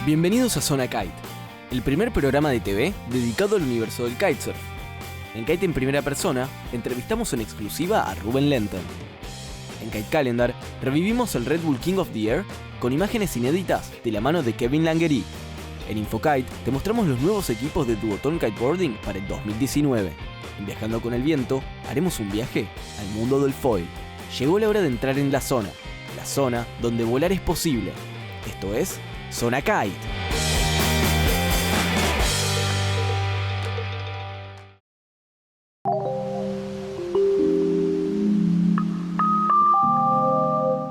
Bienvenidos a Zona Kite, el primer programa de TV dedicado al universo del kitesurf. En Kite en primera persona, entrevistamos en exclusiva a Ruben Lenten. En Kite Calendar, revivimos el Red Bull King of the Air con imágenes inéditas de la mano de Kevin Langery. En InfoKite, te mostramos los nuevos equipos de duotone kiteboarding para el 2019. En Viajando con el Viento, haremos un viaje al mundo del foil. Llegó la hora de entrar en la zona donde volar es posible. Esto es Zona Kite.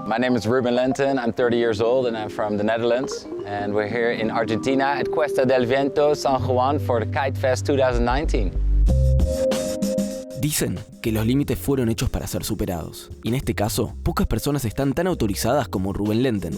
My name is Ruben Lenten, I'm 30 years old and I'm from the Netherlands. And we're here in Argentina at Cuesta del Viento, San Juan for the Kite Fest 2019. Dicen que los límites fueron hechos para ser superados. Y en este caso, pocas personas están tan autorizadas como Ruben Lenten.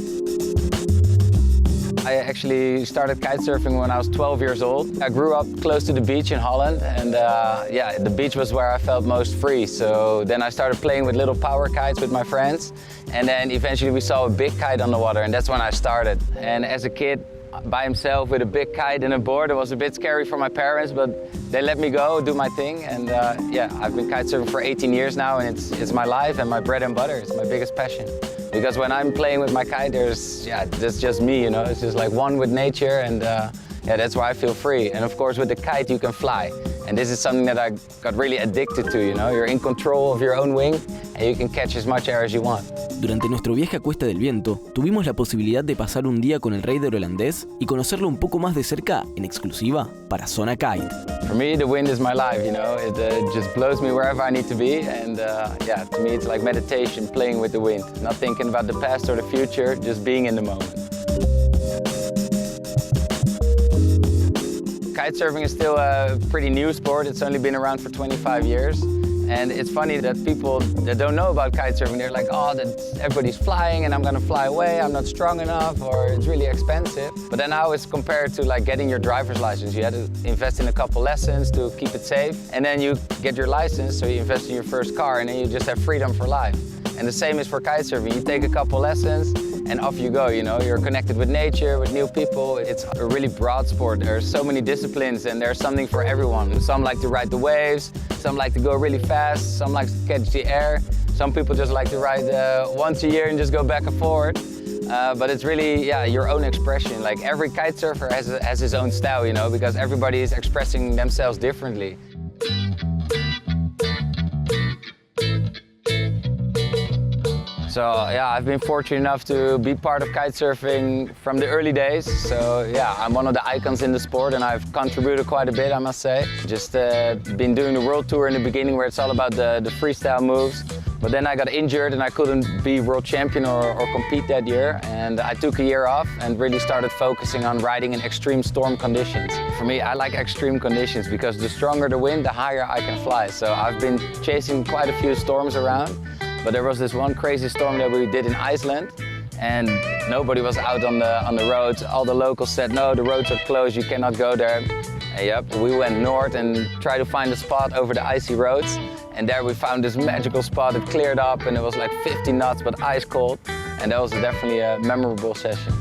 I actually started kitesurfing when I was 12 years old. I grew up close to the beach in Holland and the beach was where I felt most free. So then I started playing with little power kites with my friends and then eventually we saw a big kite on the water and that's when I started. And as a kid, by himself with a big kite and a board, it was a bit scary for my parents, but they let me go, do my thing. And I've been kitesurfing for 18 years now and it's my life and my bread and butter. It's my biggest passion. Because when I'm playing with my kite, that's just me, you know, it's just like one with nature and that's why I feel free. And of course with the kite you can fly. And this is something that I got really addicted to, you know, you're in control of your own wing and you can catch as much air as you want. Durante nuestro viaje a Cuesta del Viento, tuvimos la posibilidad de pasar un día con el raider holandés y conocerlo un poco más de cerca en exclusiva para Zona Kite. For me, the wind is my life, you know, it just blows me wherever I need to be and to me it's like meditation, playing with the wind, not thinking about the past or the future, just being in the moment. Kitesurfing is still a pretty new sport, it's only been around for 25 years. And it's funny that people that don't know about kitesurfing, they're like, oh, everybody's flying and I'm gonna fly away, I'm not strong enough, or it's really expensive. But then now it's compared to like getting your driver's license. You had to invest in a couple lessons to keep it safe. And then you get your license, so you invest in your first car and then you just have freedom for life. And the same is for kitesurfing. You take a couple lessons and off you go, you know, you're connected with nature, with new people. It's a really broad sport. There's so many disciplines and there's something for everyone. Some like to ride the waves, some like to go really fast, some like to catch the air. Some people just like to ride once a year and just go back and forward. But it's really, your own expression. Like every kitesurfer has his own style, you know, because everybody is expressing themselves differently. So I've been fortunate enough to be part of kitesurfing from the early days. So I'm one of the icons in the sport and I've contributed quite a bit, I must say. Just been doing the world tour in the beginning where it's all about the freestyle moves. But then I got injured and I couldn't be world champion or compete that year. And I took a year off and really started focusing on riding in extreme storm conditions. For me, I like extreme conditions because the stronger the wind, the higher I can fly. So I've been chasing quite a few storms around. But there was this one crazy storm that we did in Iceland and nobody was out on the roads. All the locals said, no, the roads are closed, you cannot go there. And we went north and tried to find a spot over the icy roads. And there we found this magical spot, it cleared up and it was like 50 knots but ice cold. And that was definitely a memorable session.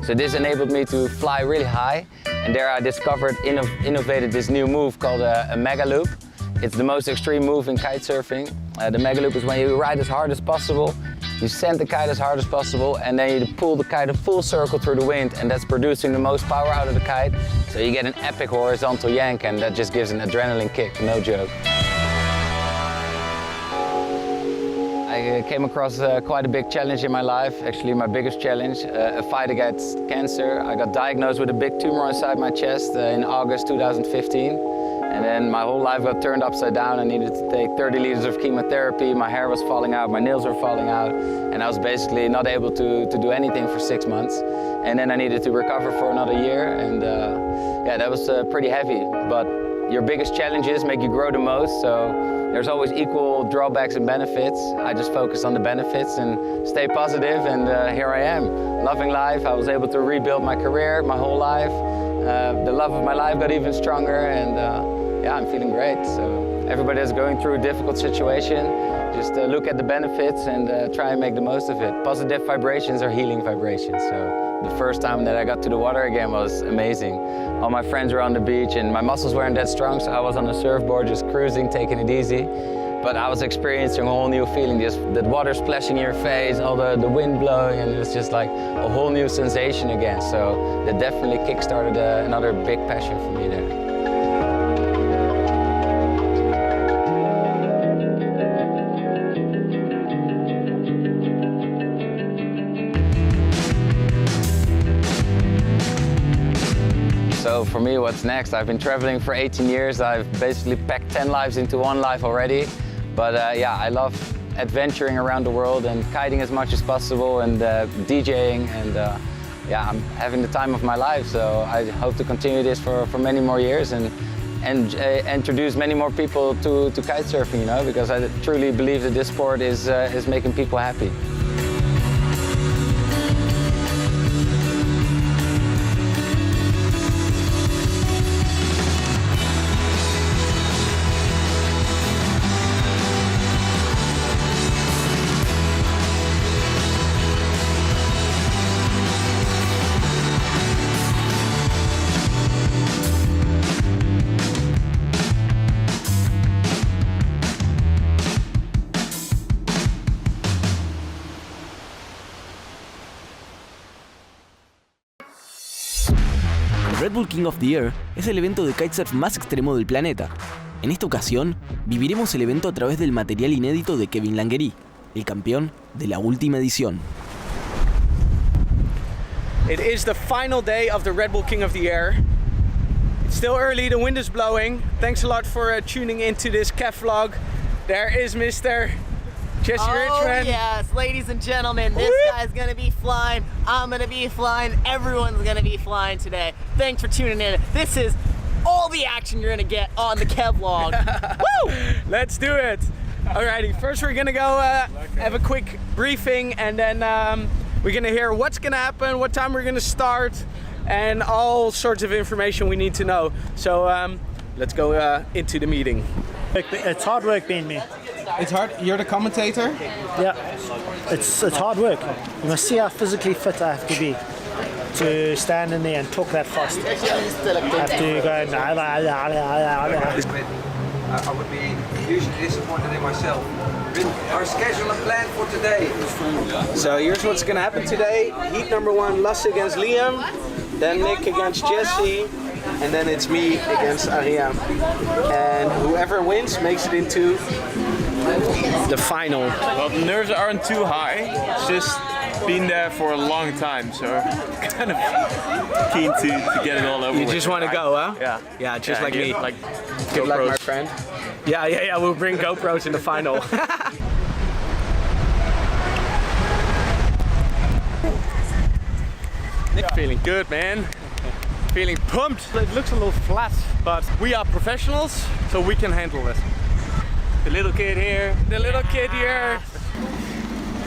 So this enabled me to fly really high. And there I innovated this new move called a mega loop. It's the most extreme move in kitesurfing. The mega loop is when you ride as hard as possible, you send the kite as hard as possible, and then you pull the kite a full circle through the wind, and that's producing the most power out of the kite. So you get an epic horizontal yank, and that just gives an adrenaline kick, no joke. I came across quite a big challenge in my life, actually my biggest challenge, a fight against cancer. I got diagnosed with a big tumor inside my chest in August 2015. And then my whole life got turned upside down. I needed to take 30 liters of chemotherapy, my hair was falling out, my nails were falling out, and I was basically not able to do anything for 6 months. And then I needed to recover for another year, and that was pretty heavy. But your biggest challenges make you grow the most, so there's always equal drawbacks and benefits. I just focus on the benefits and stay positive, and here I am, loving life. I was able to rebuild my career, my whole life. The love of my life got even stronger, and I'm feeling great. So everybody that's going through a difficult situation, just look at the benefits and try and make the most of it. Positive vibrations are healing vibrations. So the first time that I got to the water again was amazing. All my friends were on the beach and my muscles weren't that strong, so I was on the surfboard just cruising, taking it easy. But I was experiencing a whole new feeling, just the water splashing in your face, all the wind blowing, and it was just like a whole new sensation again. So that definitely kickstarted another big passion for me there. So for me, what's next? I've been traveling for 18 years. I've basically packed 10 lives into one life already. But yeah, I love adventuring around the world and kiting as much as possible and DJing, and yeah, I'm having the time of my life. So I hope to continue this for many more years and introduce many more people to kitesurfing, you know, because I truly believe that this sport is making people happy. Red Bull King of the Air es el evento de kitesurf más extremo del planeta. En esta ocasión, viviremos el evento a través del material inédito de Kevin Langery, el campeón de la última edición. It is the final day of the Red Bull King of the Air. It's still early, the wind is blowing. Thanks a lot for tuning into this Kev vlog. There is Mr. Jesse Richmond. Yes, ladies and gentlemen, this guy's gonna be flying. I'm gonna be flying. Everyone's gonna be flying today. Thanks for tuning in. This is all the action you're gonna get on the Kev vlog. Woo! Let's do it. Alrighty, first we're gonna go have a quick briefing, and then we're gonna hear what's gonna happen, what time we're gonna start, and all sorts of information we need to know. So let's go into the meeting. It's hard work being me. It's hard. You're the commentator? Yeah, it's hard work. You must see how physically fit I have to be to stand in there and talk that fast. I have to go and I would be hugely disappointed in myself. Our schedule and plan for today. So here's what's gonna happen today. Heat number 1, Lasse against Liam, then Nick against Jesse, and then it's me against Ariam. And whoever wins makes it into the final. Well, the nerves aren't too high. It's just been there for a long time, so kind of keen to get it all over with. You just want to go, huh? Yeah. Yeah, just like me. Like Good luck, GoPros. my friend. Yeah, we'll bring GoPros in the final. Feeling good, man. Feeling pumped. It looks a little flat, but we are professionals, so we can handle it. The little kid here. The little kid here.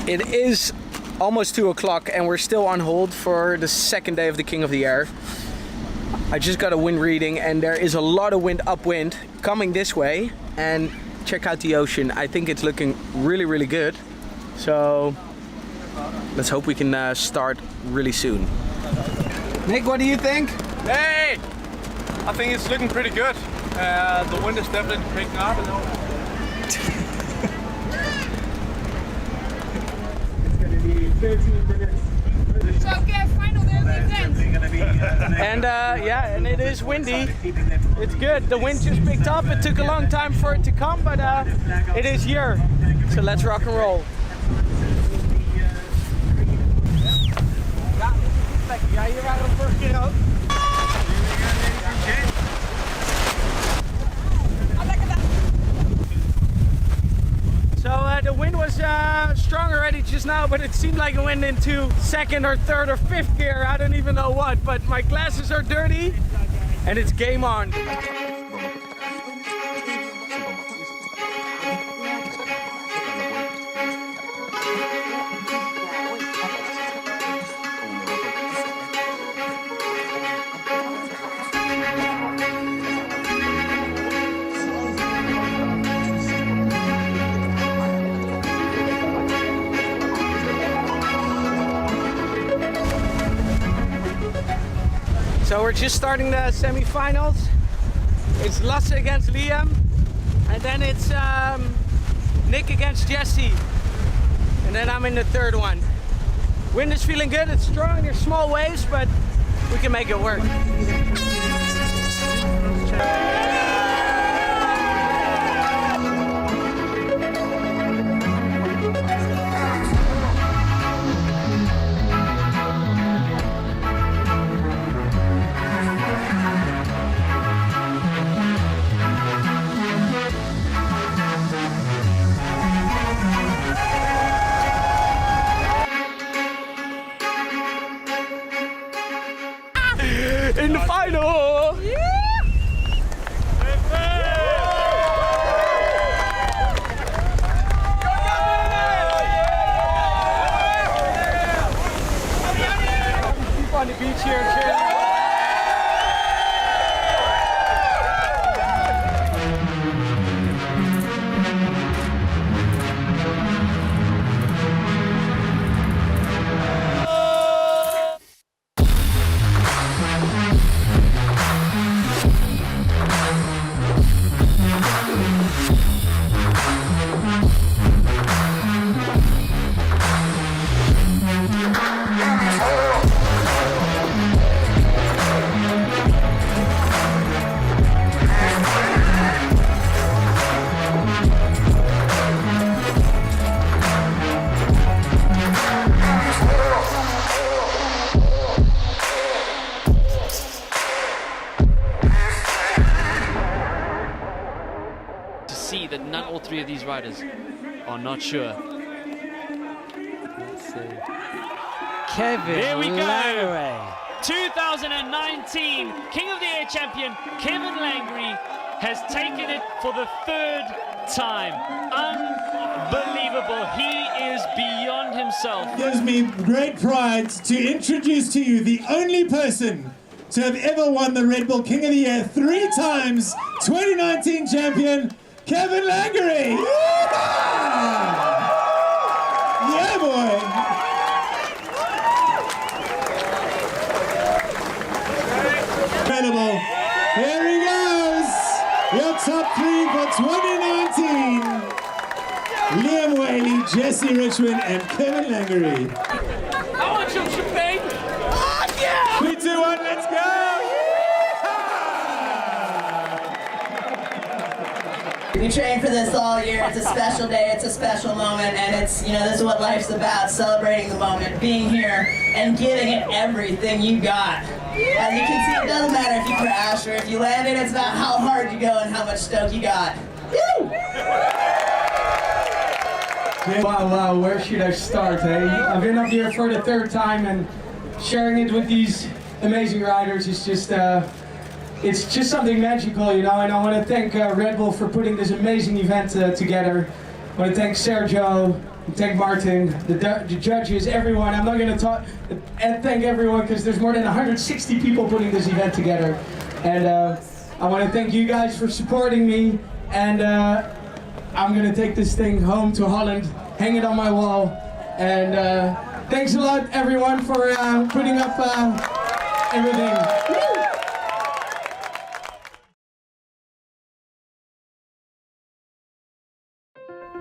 It is almost 2 o'clock and we're still on hold for the second day of the King of the Air. I just got a wind reading and there is a lot of wind upwind coming this way, and check out the ocean. I think it's looking really, really good. So let's hope we can start really soon. Nick, what do you think? Hey! I think it's looking pretty good. The wind is definitely picking up. It's gonna be 13 minutes. And yeah, and it is windy. It's good. The wind just picked up. It took a long time for it to come, but it is here. So let's rock and roll. Ja, hier waren we vorige keer ook. So the wind was strong already just now, but it seemed like it went into second or third or fifth gear. I don't even know what, but my glasses are dirty and it's game on. we're just starting the semi-finals. It's Lasse against Liam, and then it's Nick against Jesse, and then I'm in the third one. Wind is feeling good, it's strong, there's small waves, but we can make it work. In the final! Keep on the beach here and cheer. See that all three of these riders are not sure. Let's see. Kevin Here we go. Langeray. 2019 King of the Air champion Kevin Langeray has taken it for the third time. Unbelievable. He is beyond himself. It gives me great pride to introduce to you the only person to have ever won the Red Bull King of the Year 3 times, 2019 champion, Kevin Langeray! Yeah, boy! Incredible. Here he goes! Your top 3 for 2019. Liam Whaley, Jesse Richmond, and Kevin Langeray. I want some champagne. Oh, yeah! 3, 2, 1, let's go! We train for this all year. It's a special day, it's a special moment, and it's, you know, this is what life's about, celebrating the moment, being here, and giving it everything you got. As you can see, it doesn't matter if you crash or if you landed, it's about how hard you go and how much stoke you got. Woo! Wow, where should I start, eh? I've been up here for the third time, and sharing it with these amazing riders is just, it's just something magical, you know, and I want to thank Red Bull for putting this amazing event together. I want to thank Sergio, thank Martin, the judges, everyone. I'm not going to talk and thank everyone because there's more than 160 people putting this event together. And I want to thank you guys for supporting me, and I'm going to take this thing home to Holland, hang it on my wall, and thanks a lot everyone for putting up everything.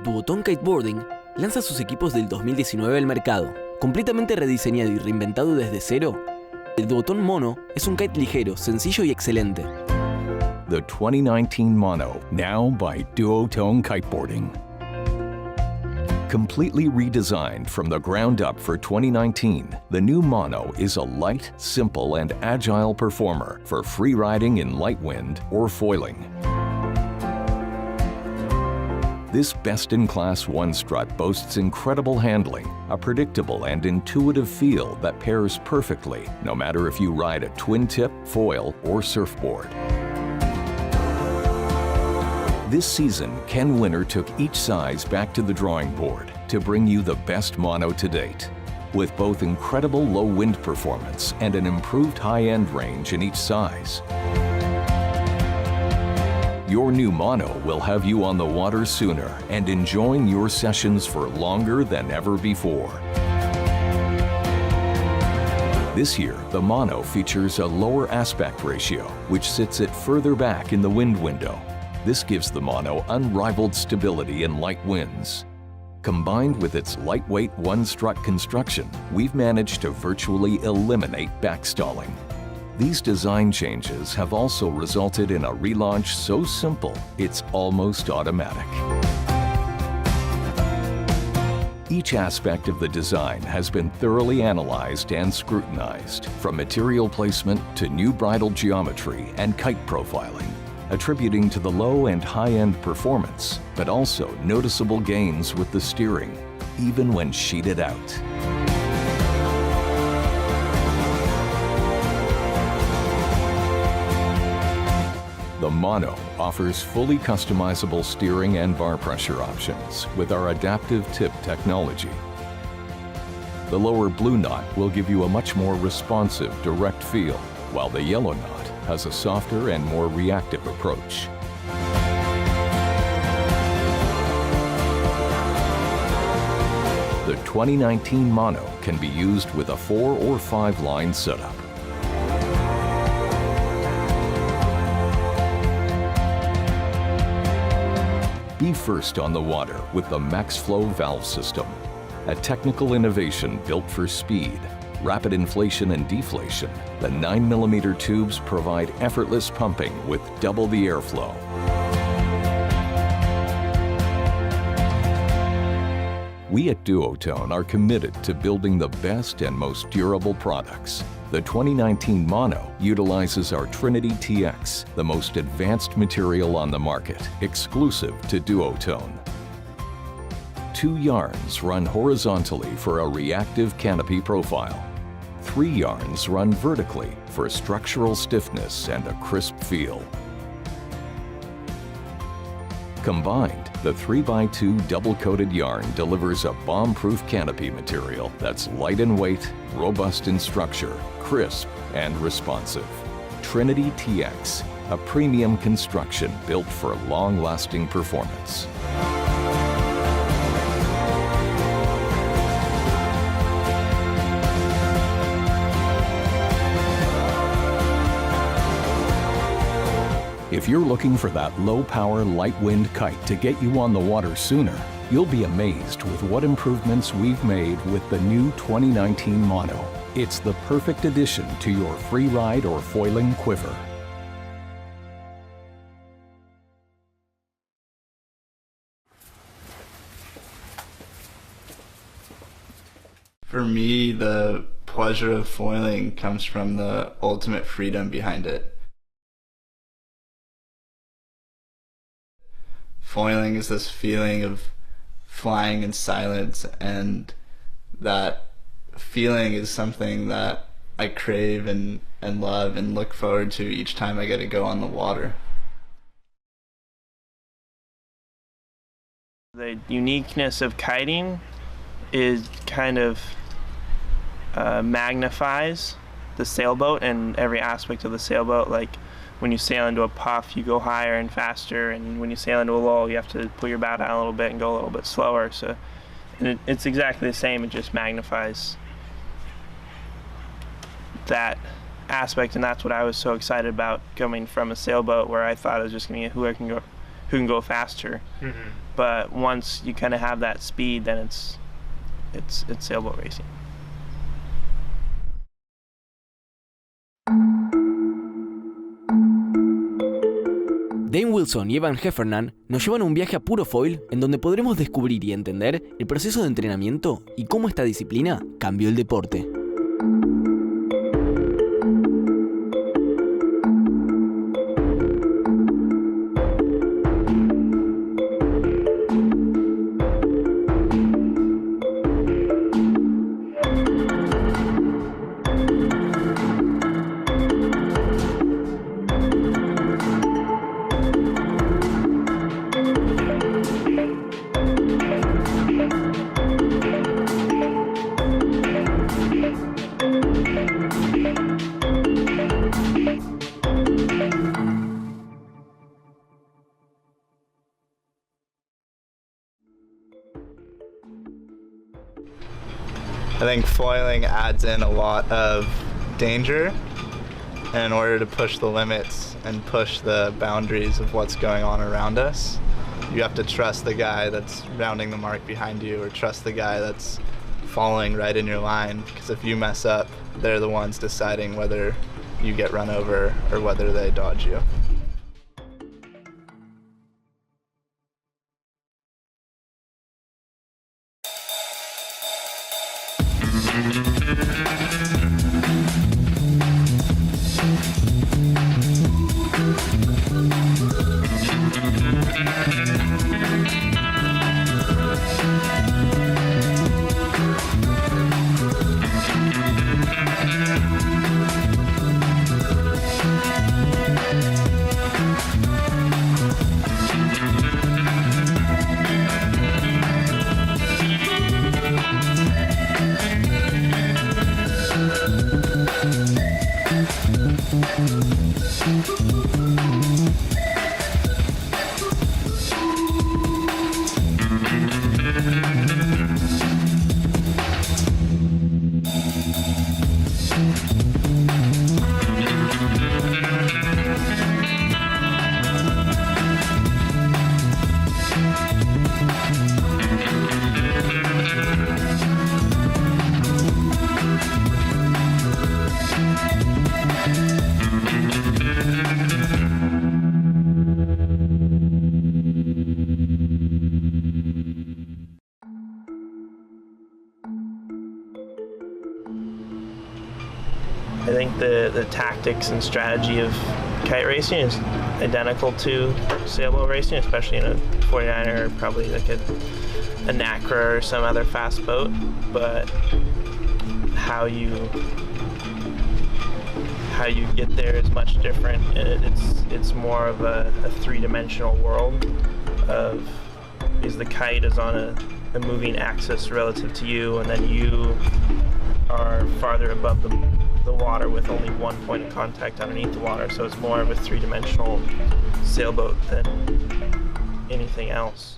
Duotone Kiteboarding lanza sus equipos del 2019 al mercado. Completamente rediseñado y reinventado desde cero, el Duotone Mono es un kite ligero, sencillo y excelente. The 2019 Mono, now by Duotone Kiteboarding. Completely redesigned from the ground up for 2019, the new Mono is a light, simple, and agile performer for free riding in light wind or foiling. This best-in-class one-strut boasts incredible handling, a predictable and intuitive feel that pairs perfectly, no matter if you ride a twin-tip, foil, or surfboard. This season, Ken Winner took each size back to the drawing board to bring you the best Mono to date. With both incredible low wind performance and an improved high-end range in each size. Your new Mono will have you on the water sooner and enjoying your sessions for longer than ever before. This year, the mono features a lower aspect ratio, which sits it further back in the wind window. This gives the mono unrivaled stability in light winds. Combined with its lightweight one-strut construction, we've managed to virtually eliminate backstalling. These design changes have also resulted in a relaunch so simple, it's almost automatic. Each aspect of the design has been thoroughly analyzed and scrutinized, from material placement to new bridle geometry and kite profiling, attributing to the low and high-end performance, but also noticeable gains with the steering, even when sheeted out. The mono offers fully customizable steering and bar pressure options with our adaptive tip technology. The lower blue knot will give you a much more responsive, direct feel, while the yellow knot has a softer and more reactive approach. The 2019 mono can be used with a 4 or 5 line setup. Be first on the water with the MaxFlow valve system, a technical innovation built for speed, rapid inflation and deflation. The 9mm tubes provide effortless pumping with double the airflow. We at Duotone are committed to building the best and most durable products. The 2019 mono utilizes our Trinity TX, the most advanced material on the market, exclusive to Duotone. 2 yarns run horizontally for a reactive canopy profile. 3 yarns run vertically for structural stiffness and a crisp feel. Combined, the 3x2 double-coated yarn delivers a bomb-proof canopy material that's light in weight, robust in structure, crisp, and responsive. Trinity TX, a premium construction built for long-lasting performance. If you're looking for that low-power, light-wind kite to get you on the water sooner, you'll be amazed with what improvements we've made with the new 2019 mono. It's the perfect addition to your free ride or foiling quiver. For me, the pleasure of foiling comes from the ultimate freedom behind it. Foiling is this feeling of flying in silence, and that feeling is something that I crave and love and look forward to each time I get to go on the water. The uniqueness of kiting is kind of magnifies the sailboat and every aspect of the sailboat. Like when you sail into a puff, you go higher and faster, and when you sail into a lull, you have to pull your bow down a little bit and go a little bit slower. So it's exactly the same, it just magnifies that aspect, and that's what I was so excited about, coming from a sailboat where I thought it was just going to be who can go faster. Mm-hmm. But once you kind of have that speed, then it's sailboat racing. Dane Wilson y Evan Heffernan nos llevan a un viaje a puro foil en donde podremos descubrir y entender el proceso de entrenamiento y cómo esta disciplina cambió el deporte. I think foiling adds in a lot of danger. And in order to push the limits and push the boundaries of what's going on around us, you have to trust the guy that's rounding the mark behind you, or trust the guy that's following right in your line, because if you mess up, they're the ones deciding whether you get run over or whether they dodge you. I think the tactics and strategy of kite racing is identical to sailboat racing, especially in a 49er or probably like a Nacra or some other fast boat. But how you get there is much different, and it's more of a three-dimensional world of, because the kite is on a moving axis relative to you, and then you are farther above the water with only one point of contact underneath the water. So it's more of a three-dimensional sailboat than anything else.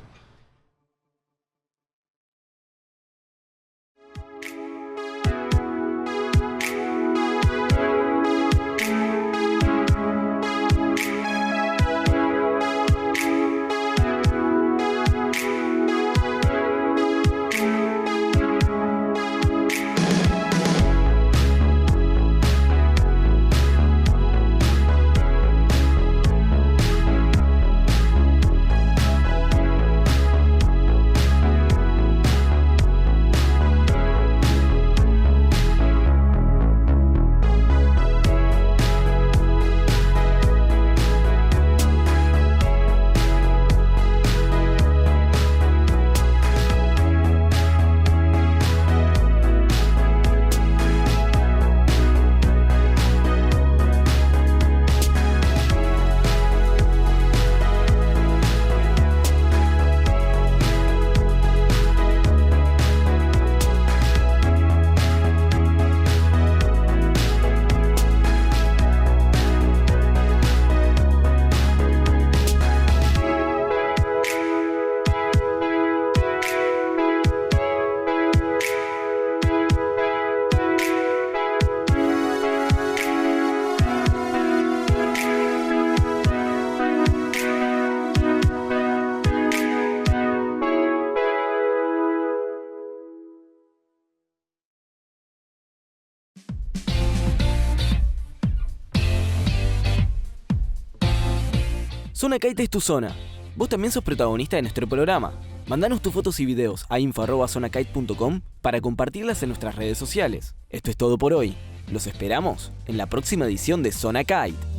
Zona Kite es tu zona. Vos también sos protagonista de nuestro programa. Mandanos tus fotos y videos a info@zonakite.com para compartirlas en nuestras redes sociales. Esto es todo por hoy. Los esperamos en la próxima edición de Zona Kite.